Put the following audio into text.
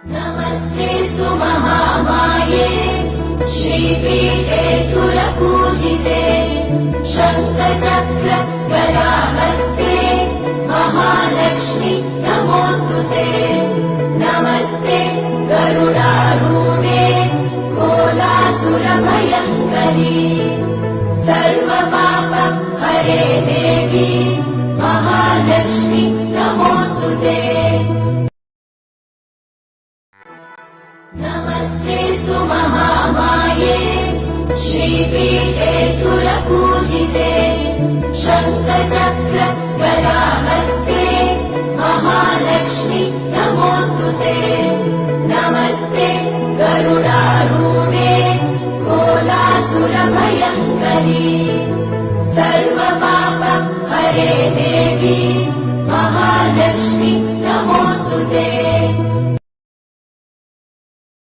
नमस्तेऽस्तु महामाये श्रीपीठे सुरपूजिते शङ्खचक्र गदाहस्ते महालक्ष्मी नमोऽस्तुते। नमस्ते गरुडारूढे कोलासुरभयङ्करी सर्वपाप हरे देवी महालक्ष्मी नमोऽस्तुते। नमस्तेऽस्तु महामाये श्रीपीठे सुरपूजिते शङ्खचक्र गदाहस्ते महालक्ष्मी नमोऽस्तुते। नमस्ते गरुडारूढे कोलासुरभयङ्करी सर्वपाप हरे देवी महालक्ष्मी नमोऽस्तुते।